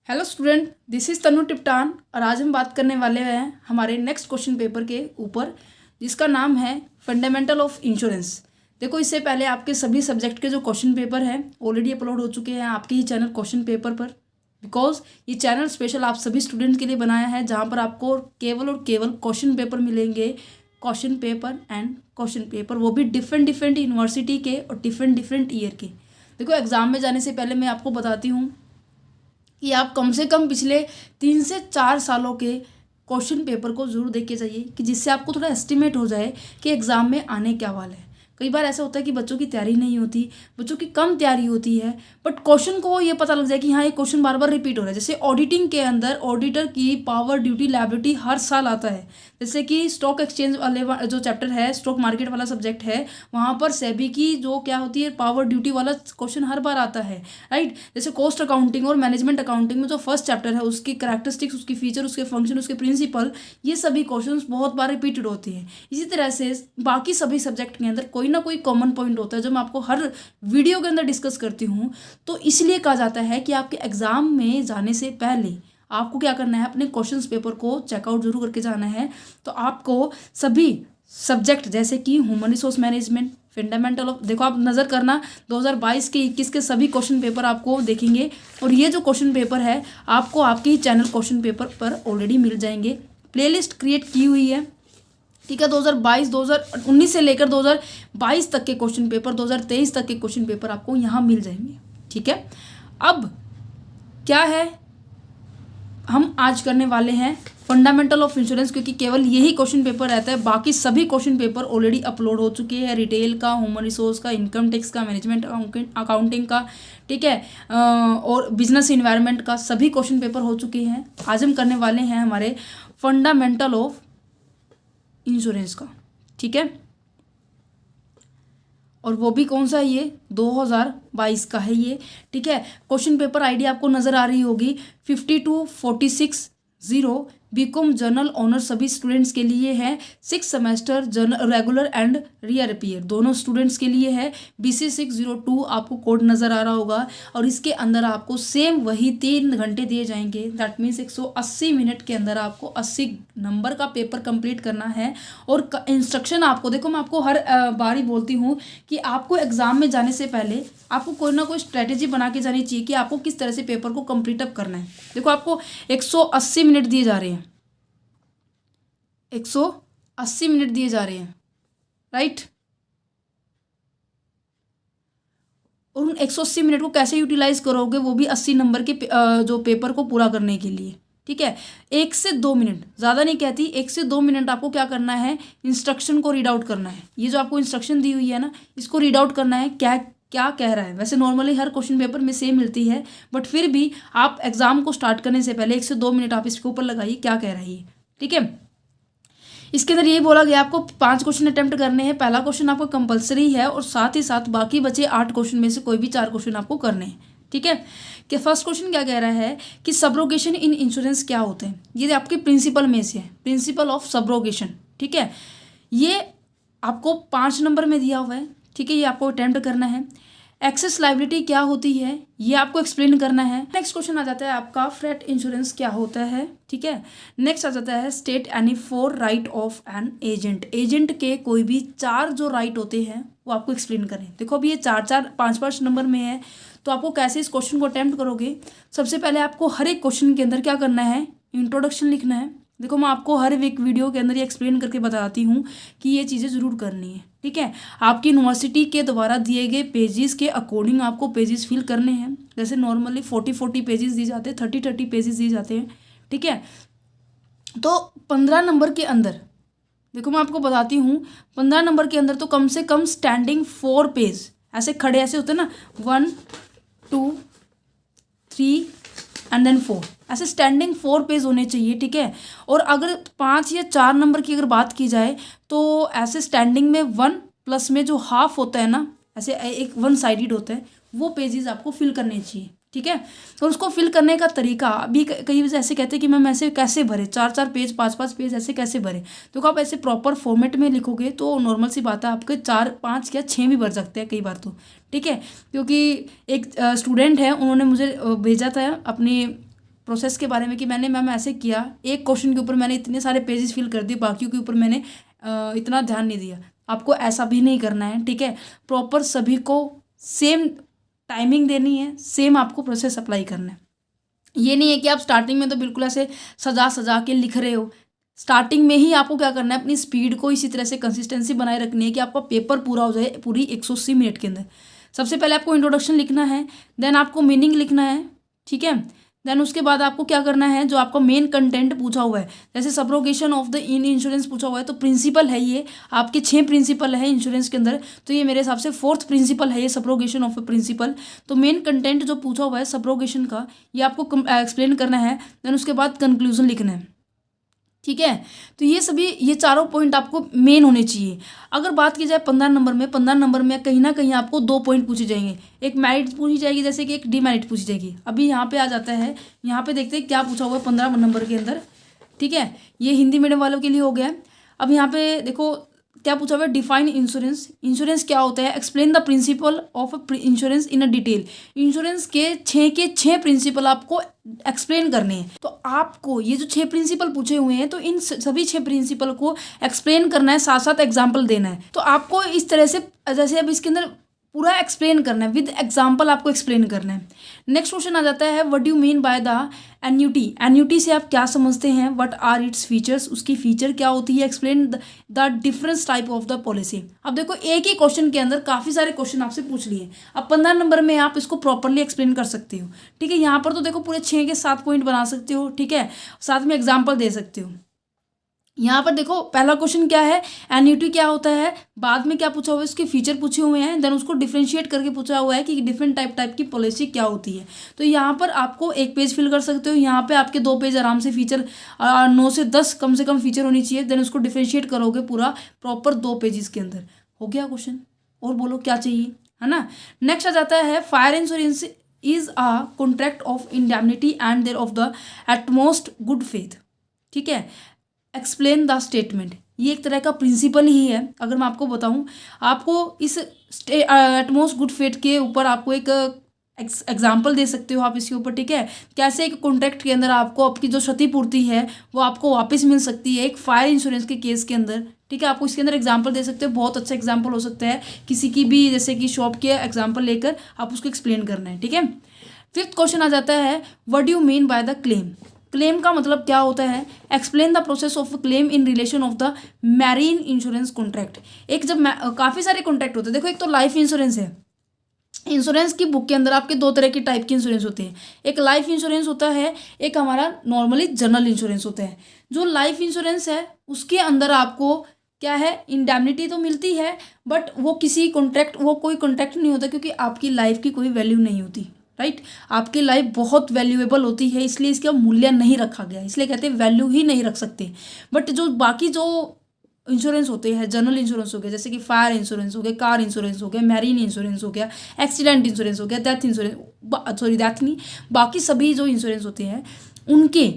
Hello student, this is तनु टिप्टान और आज हम बात करने वाले हैं हमारे नेक्स्ट क्वेश्चन पेपर के ऊपर, जिसका नाम है फंडामेंटल ऑफ इंश्योरेंस। देखो, इससे पहले आपके सभी सब्जेक्ट के जो क्वेश्चन पेपर हैं ऑलरेडी अपलोड हो चुके हैं आपके ही चैनल क्वेश्चन पेपर पर। बिकॉज ये चैनल स्पेशल आप सभी स्टूडेंट के लिए बनाया है, जहाँ पर आपको केवल और केवल क्वेश्चन पेपर मिलेंगे, question paper and question paper, वो भी डिफरेंट डिफरेंट यूनिवर्सिटी के और डिफरेंट डिफरेंट ईयर के। देखो, एग्ज़ाम में जाने से पहले मैं आपको बताती हूँ कि आप कम से कम पिछले 3 से 4 सालों के क्वेश्चन पेपर को ज़रूर देख के जाइए, कि जिससे आपको थोड़ा एस्टिमेट हो जाए कि एग्ज़ाम में आने क्या वाला है। कई बार ऐसा होता है कि बच्चों की तैयारी नहीं होती, बच्चों की कम तैयारी होती है, बट क्वेश्चन को ये पता लग जाए कि हाँ, ये क्वेश्चन बार बार रिपीट हो रहा है। जैसे ऑडिटिंग के अंदर ऑडिटर की पावर, ड्यूटी, लायबिलिटी हर साल आता है। जैसे कि स्टॉक एक्सचेंज वाले जो चैप्टर है, स्टॉक मार्केट वाला सब्जेक्ट है, वहाँ पर सेबी की जो क्या होती है, पावर ड्यूटी वाला क्वेश्चन हर बार आता है, राइट। जैसे कॉस्ट अकाउंटिंग और मैनेजमेंट अकाउंटिंग में जो फर्स्ट चैप्टर है, उसकी कैरेक्टरिस्टिक्स, उसकी फीचर, उसके फंक्शन, उसके प्रिंसिपल, ये सभी क्वेश्चन बहुत बार रिपीटेड होती हैं। इसी तरह से बाकी सभी सब्जेक्ट के अंदर कोई ना कोई कॉमन पॉइंट होता है, जो मैं आपको हर वीडियो के अंदर डिस्कस करती हूँ। तो इसलिए कहा जाता है कि आपके एग्जाम में जाने से पहले आपको क्या करना है, अपने क्वेश्चंस पेपर को चेकआउट जरूर करके जाना है। तो आपको सभी सब्जेक्ट जैसे कि human resource management, fundamental of, देखो आप नज़र करना 2022 के 21 के सभी क्वेश्चन पेपर आपको देखेंगे, और ये जो क्वेश्चन पेपर है आपको आपके ही चैनल क्वेश्चन पेपर पर ऑलरेडी मिल जाएंगे। प्लेलिस्ट क्रिएट की हुई है, ठीक है। 2019 से लेकर 2022 तक के क्वेश्चन पेपर, 2023 तक के क्वेश्चन पेपर आपको यहाँ मिल जाएंगे, ठीक है। अब क्या है, हम आज करने वाले हैं फंडामेंटल ऑफ इंश्योरेंस, क्योंकि केवल यही क्वेश्चन पेपर रहता है, बाकी सभी क्वेश्चन पेपर ऑलरेडी अपलोड हो चुके हैं। रिटेल का, ह्यूमन रिसोर्स का, इनकम टैक्स का, मैनेजमेंट अकाउंटिंग का, ठीक है, और बिजनेस इन्वायरमेंट का सभी क्वेश्चन पेपर हो चुके हैं। आज हम करने वाले हैं हमारे फंडामेंटल ऑफ इंश्योरेंस का, ठीक है। और वो भी कौन सा है, ये 2022 का है ये, ठीक है। क्वेश्चन पेपर आईडी आपको नज़र आ रही होगी 52460। बीकॉम जर्नल ऑनर सभी स्टूडेंट्स के लिए है। 6 semester journal regular and rear appear दोनों स्टूडेंट्स के लिए है। BC602 आपको कोड नज़र आ रहा होगा, और इसके अंदर आपको सेम वही 3 घंटे दिए जाएंगे। दैट मीन्स 180 मिनट के अंदर आपको 80 नंबर का पेपर कंप्लीट करना है। और इंस्ट्रक्शन आपको, देखो मैं आपको हर बार ही बोलती हूँ कि आपको एग्ज़ाम में जाने से पहले आपको कोई ना कोई स्ट्रेटेजी बना के जानी चाहिए कि आपको किस तरह से पेपर को कंप्लीट अप करना है। देखो, आपको 180 मिनट दिए जा रहे हैं, 180 मिनट दिए जा रहे हैं, राइट। और उन 180 मिनट को कैसे यूटिलाइज करोगे, वो भी 80 नंबर के जो पेपर को पूरा करने के लिए, ठीक है। 1 से 2 मिनट, ज़्यादा नहीं कहती, 1 से 2 मिनट आपको क्या करना है, इंस्ट्रक्शन को रीड आउट करना है। ये जो आपको इंस्ट्रक्शन दी हुई है ना, इसको रीड आउट करना है, क्या क्या कह रहा है। वैसे नॉर्मली हर क्वेश्चन पेपर में सेम मिलती है, बट फिर भी आप एग्जाम को स्टार्ट करने से पहले 1 से 2 मिनट आप इसके ऊपर लगाइए, क्या कह रहा है ये, ठीक है। इसके अंदर यही बोला गया आपको 5 क्वेश्चन अटेम्प्ट करने हैं। पहला क्वेश्चन आपको कंपलसरी है, और साथ ही साथ बाकी बचे 8 क्वेश्चन में से कोई भी 4 क्वेश्चन आपको करने हैं, ठीक है। कि फर्स्ट क्वेश्चन क्या कह रहा है कि सबरोगेशन इन इंश्योरेंस क्या होते हैं। ये आपके प्रिंसिपल में से है, प्रिंसिपल ऑफ सबरोगेशन, ठीक है। ये आपको 5 नंबर में दिया हुआ है, ठीक है। ये आपको अटेम्प्ट करना है। एक्सेस लायबिलिटी क्या होती है, ये आपको एक्सप्लेन करना है। नेक्स्ट क्वेश्चन आ जाता है आपका फ्रेट इंश्योरेंस क्या होता है, ठीक है। नेक्स्ट आ जाता है state any 4 right of an agent. Agent के कोई भी 4 जो राइट होते हैं वो आपको एक्सप्लेन करें। देखो, अभी ये 4-4 5-5 नंबर में है, तो आपको कैसे इस क्वेश्चन को अटेम्प्ट करोगे। सबसे पहले आपको हर एक क्वेश्चन के अंदर क्या करना है, इंट्रोडक्शन लिखना है। देखो, मैं आपको हर एक वीडियो के अंदर ये एक्सप्लेन करके बताती हूँ कि ये चीज़ें ज़रूर करनी है, ठीक है। आपकी यूनिवर्सिटी के द्वारा दिए गए पेजेस के अकॉर्डिंग आपको पेजेस फिल करने हैं। जैसे नॉर्मली 40 पेजेस दिए जाते हैं, 30 पेजेस दिए जाते हैं, ठीक है। तो 15 नंबर के अंदर, देखो मैं आपको बताती हूँ, 15 नंबर के अंदर तो कम से कम स्टैंडिंग 4 पेज ऐसे खड़े ऐसे होते हैं ना, 1 2 3 एंड देन 4, ऐसे स्टैंडिंग 4 पेज होने चाहिए, ठीक है। और अगर 5 या 4 नंबर की अगर बात की जाए, तो ऐसे स्टैंडिंग में 1 प्लस में जो हाफ होता है ना, ऐसे एक 1 साइडेड होता है, वो पेजेस आपको फिल करने चाहिए, ठीक है। और उसको फिल करने का तरीका अभी कई वजह ऐसे कहते हैं कि मैम ऐसे कैसे भरे, 4-4 पेज 5-5 पेज ऐसे कैसे भरे। तो आप ऐसे प्रॉपर फॉर्मेट में लिखोगे तो नॉर्मल सी बात है, आपके 4-5 या 6 भी भर सकते हैं कई बार तो, ठीक है। क्योंकि एक स्टूडेंट है, उन्होंने मुझे भेजा था अपनी प्रोसेस के बारे में कि मैंने मैम ऐसे किया, एक क्वेश्चन के ऊपर मैंने इतने सारे पेजेस फिल कर दिए, बाकियों के ऊपर मैंने इतना ध्यान नहीं दिया। आपको ऐसा भी नहीं करना है, ठीक है। प्रॉपर सभी को सेम टाइमिंग देनी है, सेम आपको प्रोसेस अप्लाई करना है। ये नहीं है कि आप स्टार्टिंग में तो बिल्कुल ऐसे सजा सजा के लिख रहे हो। स्टार्टिंग में ही आपको क्या करना है, अपनी स्पीड को इसी तरह से कंसिस्टेंसी बनाए रखनी है कि आपका पेपर पूरा हो जाए पूरी 180 मिनट के अंदर। सबसे पहले आपको इंट्रोडक्शन लिखना है, देन आपको मीनिंग लिखना है, ठीक है। देन उसके बाद आपको क्या करना है, जो आपका मेन कंटेंट पूछा हुआ है, जैसे subrogation of the in insurance पूछा हुआ है, तो प्रिंसिपल है ये, आपके 6 प्रिंसिपल है इंश्योरेंस के अंदर, तो ये मेरे हिसाब से 4th प्रिंसिपल है ये, सब्रोगेशन ऑफ ए प्रिंसिपल। तो मेन कंटेंट जो पूछा हुआ है सब्रोगेशन का, ये आपको एक्सप्लेन करना है। देन उसके बाद कंक्लूजन लिखना है, ठीक है। तो ये चारों पॉइंट आपको मेन होने चाहिए। अगर बात की जाए 15 नंबर में, 15 नंबर में कहीं ना कहीं आपको 2 पॉइंट पूछे जाएंगे, एक मेरिट पूछी जाएगी, जैसे कि एक डिमेरिट पूछी जाएगी। अभी यहाँ पे आ जाता है, यहाँ पे देखते हैं क्या पूछा हुआ है 15 नंबर के अंदर, ठीक है। ये हिंदी मीडियम वालों के लिए हो गया। अब यहाँ पे देखो क्या पूछा हुआ है, डिफाइन इंश्योरेंस। इंश्योरेंस क्या होता है, explain the principle of insurance in a detail. Insurance के 6 प्रिंसिपल आपको एक्सप्लेन करने हैं। तो आपको ये जो 6 प्रिंसिपल पूछे हुए हैं, तो इन सभी 6 प्रिंसिपल को एक्सप्लेन करना है, साथ साथ एग्जाम्पल देना है। तो आपको इस तरह से, जैसे अब इसके अंदर पूरा एक्सप्लेन करना है, विद एग्जाम्पल आपको एक्सप्लेन करना है। नेक्स्ट क्वेश्चन आ जाता है, what do mean by the annuity. Annuity से आप क्या समझते हैं, व्हाट आर इट्स फीचर्स, उसकी फीचर क्या होती है, explain the difference type of the policy. अब देखो एक ही क्वेश्चन के अंदर काफ़ी सारे क्वेश्चन आपसे पूछ लिए। अब 15 नंबर में आप इसको प्रॉपरली एक्सप्लेन कर सकते हो, ठीक है। यहाँ पर तो देखो पूरे 6 के 7 पॉइंट बना सकते हो, ठीक है, साथ में एग्जाम्पल दे सकते हो। यहाँ पर देखो पहला क्वेश्चन क्या है, एन्यूटी क्या होता है, बाद में क्या पूछा हुआ है, उसके फीचर पूछे हुए हैं, देन उसको डिफरेंशिएट करके पूछा हुआ है कि डिफरेंट टाइप की पॉलिसी क्या होती है। तो यहाँ पर आपको 1 पेज फिल कर सकते हो, यहाँ पे आपके 2 पेज आराम से फीचर 9 से 10 कम से कम फीचर होनी चाहिए। देन उसको डिफरेंशिएट करोगे पूरा प्रॉपर 2 पेजेस के अंदर। हो गया क्वेश्चन, और बोलो क्या चाहिए, है ना। नेक्स्ट आ जाता है, fire insurance is a contract of indemnity and there of the utmost good faith, ठीक है। एक्सप्लेन द स्टेटमेंट, ये एक तरह का प्रिंसिपल ही है। अगर मैं आपको बताऊं, आपको इस एटमोस्ट गुड फेथ के ऊपर आपको एक एग्जाम्पल दे सकते हो आप इसके ऊपर, ठीक है। कैसे एक कॉन्ट्रैक्ट के अंदर आपको आपकी जो क्षतिपूर्ति है वो आपको वापस मिल सकती है, एक फायर इंश्योरेंस के केस के अंदर, ठीक है। आपको इसके अंदर एग्जाम्पल दे सकते हो, बहुत अच्छा एग्जाम्पल हो सकता है किसी की भी, जैसे कि शॉप के एग्जाम्पल लेकर आप उसको एक्सप्लेन करना है, ठीक है। 5th क्वेश्चन आ जाता है, what do mean by the claim. Claim का मतलब क्या होता है, explain the process of claim in relation of the marine insurance contract. एक जब काफ़ी सारे कॉन्ट्रैक्ट होते हैं, देखो एक तो लाइफ इंश्योरेंस है। इंश्योरेंस की बुक के अंदर आपके 2 तरह के टाइप के इंश्योरेंस होते हैं, एक लाइफ इंश्योरेंस होता है, एक हमारा नॉर्मली जनरल इंश्योरेंस होता है। जो लाइफ इंश्योरेंस है उसके अंदर आपको क्या है, इंडेमनिटी तो मिलती है, बट वो कोई कॉन्ट्रैक्ट नहीं होता, क्योंकि आपकी लाइफ की कोई वैल्यू नहीं होती, राइट। आपकी लाइफ बहुत वैल्यूएबल होती है, इसलिए इसका मूल्य नहीं रखा गया, इसलिए कहते हैं वैल्यू ही नहीं रख सकते। बट जो बाकी जो इंश्योरेंस होते हैं, जनरल इंश्योरेंस हो गया, जैसे कि फायर इंश्योरेंस हो गया, कार इंश्योरेंस हो गया, मैरीन इंश्योरेंस हो गया, एक्सीडेंट इंश्योरेंस हो गया, डेथ नहीं, बाकी सभी जो इंश्योरेंस होते हैं उनके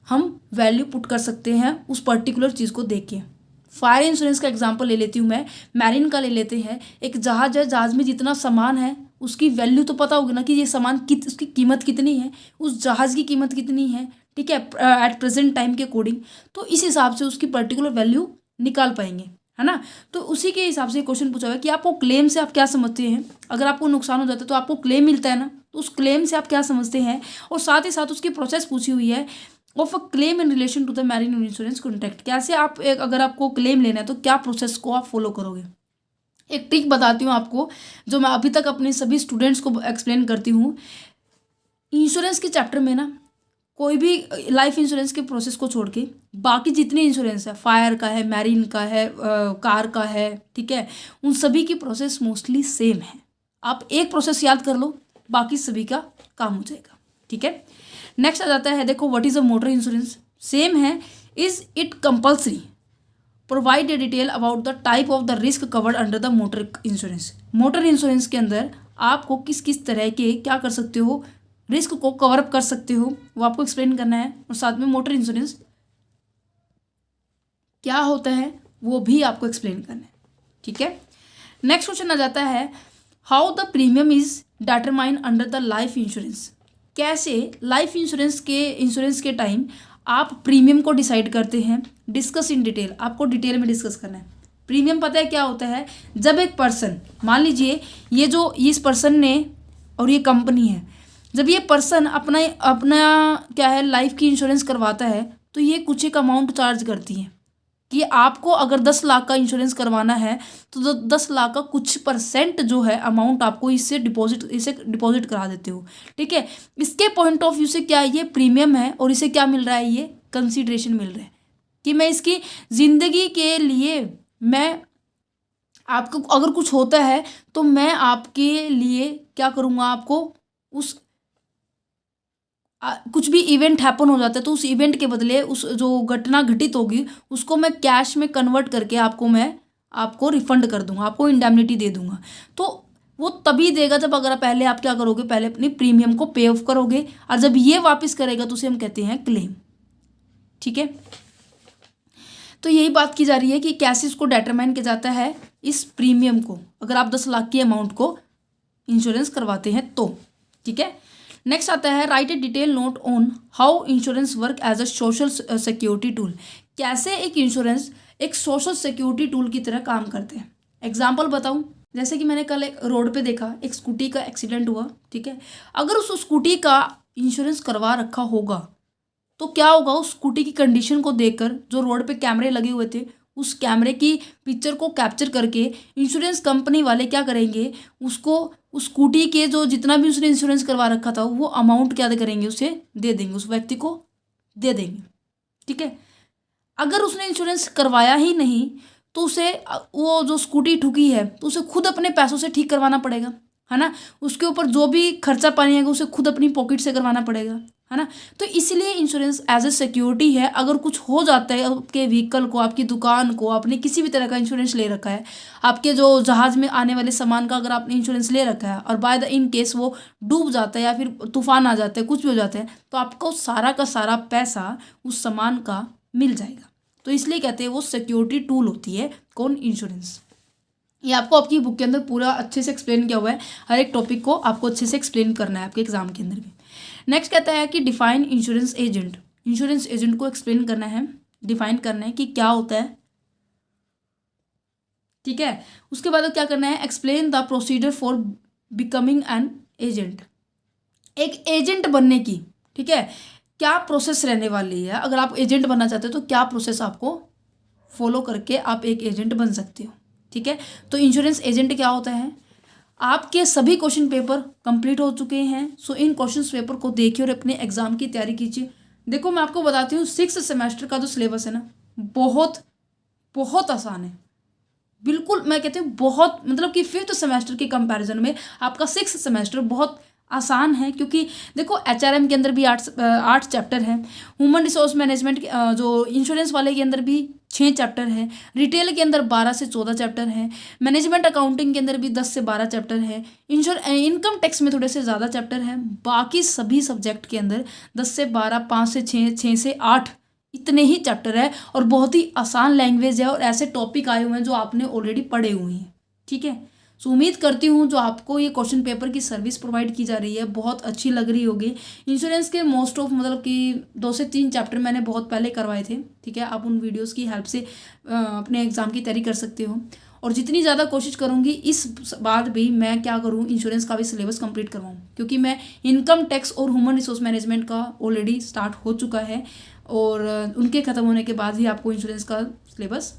हम वैल्यू पुट कर सकते हैं उस पर्टिकुलर चीज़ को देख के। फायर इंश्योरेंस का एग्जांपल ले लेती हूँ मैं, मैरीन का ले लेते हैं। एक जहाज है, जहाज में जितना सामान है उसकी वैल्यू तो पता होगी ना, कि ये सामान उसकी कीमत कितनी है, उस जहाज की कीमत कितनी है, ठीक है, एट प्रेजेंट टाइम के अकॉर्डिंग। तो इस हिसाब से उसकी पर्टिकुलर वैल्यू निकाल पाएंगे, है ना। तो उसी के हिसाब से क्वेश्चन पूछा हुआ है कि आपको क्लेम से आप क्या समझते हैं। अगर आपको नुकसान हो जाता है तो आपको क्लेम मिलता है ना, तो उस क्लेम से आप क्या समझते हैं, और साथ ही साथ उसकी प्रोसेस पूछी हुई है of a claim in relation to the marine insurance contract. कैसे आप अगर आपको क्लेम लेना है तो क्या प्रोसेस को आप फॉलो करोगे। एक ट्रिक बताती हूँ आपको, जो मैं अभी तक अपने सभी स्टूडेंट्स को एक्सप्लेन करती हूँ। इंश्योरेंस के चैप्टर में ना, कोई भी लाइफ इंश्योरेंस के प्रोसेस को छोड़ के बाकी जितने इंश्योरेंस है, फायर का है, मैरीन का है, कार का है, ठीक है, उन सभी की प्रोसेस मोस्टली सेम है। आप एक प्रोसेस याद कर लो, बाकी सभी का काम हो जाएगा, ठीक है। नेक्स्ट आ जाता है, देखो what is a motor insurance, same है। Is it compulsory, provide a detail about the type of the risk covered under the motor insurance. Motor insurance के अंदर आपको किस किस तरह के क्या कर सकते हो, रिस्क को कवर अप कर सकते हो, वो आपको एक्सप्लेन करना है, और साथ में मोटर इंश्योरेंस क्या होता है वो भी आपको एक्सप्लेन करना है, ठीक है। नेक्स्ट क्वेश्चन आ जाता है, how the premium is determine under the life insurance. कैसे लाइफ इंश्योरेंस के टाइम आप प्रीमियम को डिसाइड करते हैं, डिस्कस इन डिटेल। आपको डिटेल में डिस्कस करना है। प्रीमियम पता है क्या होता है? जब एक पर्सन, मान लीजिए ये जो इस पर्सन ने और ये कंपनी है, जब ये पर्सन अपना क्या है लाइफ की इंश्योरेंस करवाता है तो ये कुछ एक अमाउंट चार्ज करती है कि आपको अगर 10 लाख का इंश्योरेंस करवाना है तो 10 लाख का कुछ परसेंट जो है अमाउंट आपको इसे डिपॉजिट करा देते हो। ठीक है, इसके पॉइंट ऑफ व्यू से क्या है, ये प्रीमियम है और इसे क्या मिल रहा है, ये कंसीडरेशन मिल रहा है कि मैं इसकी ज़िंदगी के लिए, मैं आपको अगर कुछ होता है तो मैं आपके लिए क्या करूँगा, आपको उस कुछ भी इवेंट हैपन हो जाता है तो उस इवेंट के बदले उस जो घटना घटित होगी उसको मैं कैश में कन्वर्ट करके आपको रिफंड कर दूंगा, आपको इंडेमनिटी दे दूंगा। तो वो तभी देगा जब अगर पहले आप क्या करोगे, पहले अपनी प्रीमियम को पे ऑफ करोगे और जब ये वापस करेगा तो उसे हम कहते हैं क्लेम। ठीक है, तो यही बात की जा रही है कि कैसे इसको डिटरमाइन किया जाता है, इस प्रीमियम को, अगर आप 10 लाख की अमाउंट को इंश्योरेंस करवाते हैं तो। ठीक है, नेक्स्ट आता है write a detail note on how insurance work as a social security tool. कैसे एक इंश्योरेंस एक सोशल सिक्योरिटी टूल की तरह काम करते हैं। एग्जाम्पल बताऊं, जैसे कि मैंने कल एक रोड पे देखा, एक स्कूटी का एक्सीडेंट हुआ। ठीक है, अगर उस स्कूटी का इंश्योरेंस करवा रखा होगा तो क्या होगा, उस स्कूटी की कंडीशन को देखकर जो रोड पे कैमरे लगे हुए थे उस कैमरे की पिक्चर को कैप्चर करके इंश्योरेंस कंपनी वाले क्या करेंगे, उसको उस स्कूटी के जो जितना भी उसने इंश्योरेंस करवा रखा था वो अमाउंट क्या करेंगे, उसे दे देंगे, उस व्यक्ति को दे देंगे। ठीक है, अगर उसने इंश्योरेंस करवाया ही नहीं तो उसे वो जो स्कूटी ठुकी है तो उसे खुद अपने पैसों से ठीक करवाना पड़ेगा, है ना। उसके ऊपर जो भी खर्चा पानी आएगा उसे खुद अपनी पॉकेट से करवाना पड़ेगा, है ना। तो इसलिए इंश्योरेंस एज ए सिक्योरिटी है। अगर कुछ हो जाता है आपके व्हीकल को, आपकी दुकान को, आपने किसी भी तरह का इंश्योरेंस ले रखा है, आपके जो जहाज़ में आने वाले सामान का अगर आपने इंश्योरेंस ले रखा है और बाय द इन केस वो डूब जाता है या फिर तूफान आ जाता है, कुछ भी हो जाता है, तो आपको सारा का सारा पैसा उस सामान का मिल जाएगा। तो इसलिए कहते हैं वो सिक्योरिटी टूल होती है कौन, इंश्योरेंस। ये आपको आपकी बुक के अंदर पूरा अच्छे से एक्सप्लेन किया हुआ है। हर एक टॉपिक को आपको अच्छे से एक्सप्लेन करना है आपके एग्जाम के अंदर भी। नेक्स्ट कहता है कि define insurance agent. Insurance agent को एक्सप्लेन करना है, डिफाइन करना है कि क्या होता है। ठीक है, उसके बाद क्या करना है, explain the procedure for becoming an agent. एक एजेंट बनने की, ठीक है, क्या प्रोसेस रहने वाली है। अगर आप एजेंट बनना चाहते हो तो क्या प्रोसेस आपको फॉलो करके आप एक एजेंट बन सकते हो। ठीक है, तो इंश्योरेंस एजेंट क्या होता है। आपके सभी क्वेश्चन पेपर कंप्लीट हो चुके हैं, सो इन क्वेश्चन पेपर को देखिए और अपने एग्जाम की तैयारी कीजिए। देखो मैं आपको बताती हूँ 6th सेमेस्टर का जो सिलेबस है ना, बहुत बहुत आसान है, बिल्कुल मैं कहती हूँ बहुत, मतलब कि 5th सेमेस्टर के कंपैरिजन में आपका 6th सेमेस्टर बहुत आसान है। क्योंकि देखो HRM के अंदर भी 8 चैप्टर हैं, ह्यूमन रिसोर्स मैनेजमेंट जो इंश्योरेंस वाले के अंदर भी 6 चैप्टर हैं, रिटेल के अंदर 12 से 14 चैप्टर हैं, मैनेजमेंट अकाउंटिंग के अंदर भी 10 से 12 चैप्टर है, इनकम टैक्स में थोड़े से ज़्यादा चैप्टर हैं। बाकी सभी सब्जेक्ट के अंदर 10 से 12, 5 से 6 से 8 इतने ही चैप्टर है और बहुत ही आसान लैंग्वेज है और ऐसे टॉपिक आए हुए हैं जो आपने ऑलरेडी पढ़े हुए हैं। ठीक है, सो उम्मीद करती हूँ जो आपको ये क्वेश्चन पेपर की सर्विस प्रोवाइड की जा रही है बहुत अच्छी लग रही होगी। इंश्योरेंस के मोस्ट ऑफ मतलब कि 2 से 3 चैप्टर मैंने बहुत पहले करवाए थे। ठीक है, आप उन वीडियोस की हेल्प से अपने एग्ज़ाम की तैयारी कर सकते हो और जितनी ज़्यादा कोशिश करूँगी इस बार भी मैं क्या करूँ, इंश्योरेंस का भी सिलेबस कंप्लीट करवाऊँ, क्योंकि मैं इनकम टैक्स और ह्यूमन रिसोर्स मैनेजमेंट का ऑलरेडी स्टार्ट हो चुका है और उनके ख़त्म होने के बाद ही आपको इंश्योरेंस का सिलेबस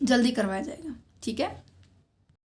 जल्दी करवाया जाएगा। ठीक है।